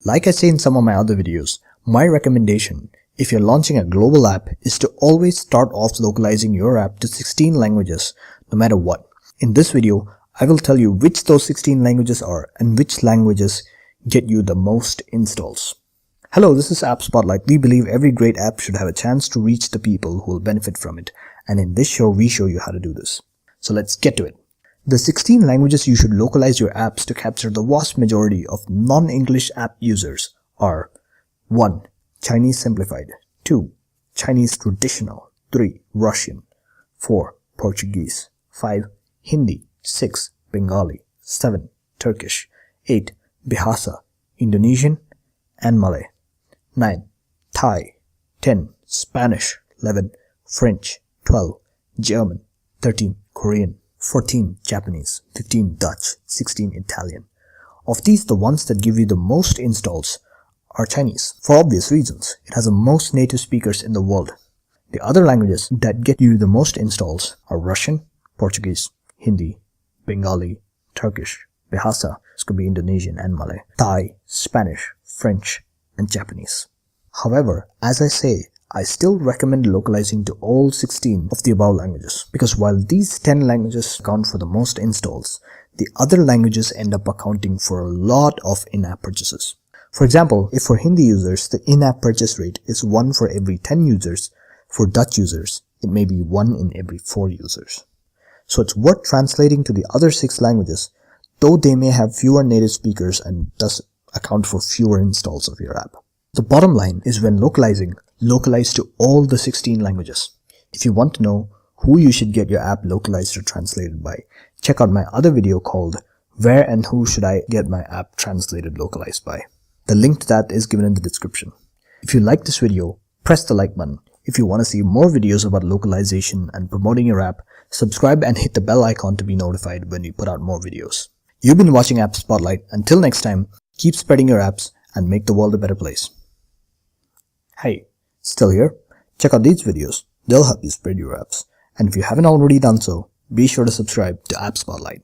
Like I say in some of my other videos, my recommendation if you're launching a global app is to always start off localizing your app to 16 languages no matter what. In this video, I will tell you which those 16 languages are and which languages get you the most installs. Hello, this is App Spotlight. We believe every great app should have a chance to reach the people who will benefit from it, and in this show we show you how to do this. So let's get to it. The 16 languages you should localize your apps to capture the vast majority of non-English app users are 1. Chinese Simplified, 2. Chinese Traditional, 3. Russian, 4. Portuguese, 5. Hindi, 6. Bengali, 7. Turkish, 8. Behasa, Indonesian and Malay, 9. Thai, 10. Spanish, 11. French, 12. German, 13. Korean, 14. Japanese, 15. Dutch, 16. Italian. Of these, the ones that give you the most installs are Chinese, for obvious reasons. It has the most native speakers in the world. The other languages that get you the most installs are Russian, Portuguese, Hindi, Bengali, Turkish, Behasa, this could be Indonesian and Malay, Thai, Spanish, French, and Japanese. However, as I say, I still recommend localizing to all 16 of the above languages, because while these 10 languages account for the most installs, the other languages end up accounting for a lot of in-app purchases. For example, if for Hindi users, the in-app purchase rate is 1 for every 10 users, for Dutch users, it may be 1 in every 4 users. So it's worth translating to the other 6 languages, though they may have fewer native speakers and thus account for fewer installs of your app. The bottom line is when localizing, localize to all the 16 languages. If you want to know who you should get your app localized or translated by, check out my other video called Where and Who Should I Get My App Translated Localized By. The link to that is given in the description. If you like this video, press the like button. If you want to see more videos about localization and promoting your app, subscribe and hit the bell icon to be notified when we put out more videos. You've been watching App Spotlight. Until next time, keep spreading your apps and make the world a better place. Hey, still here? Check out these videos. They'll help you spread your apps. And if you haven't already done so, be sure to subscribe to App Spotlight.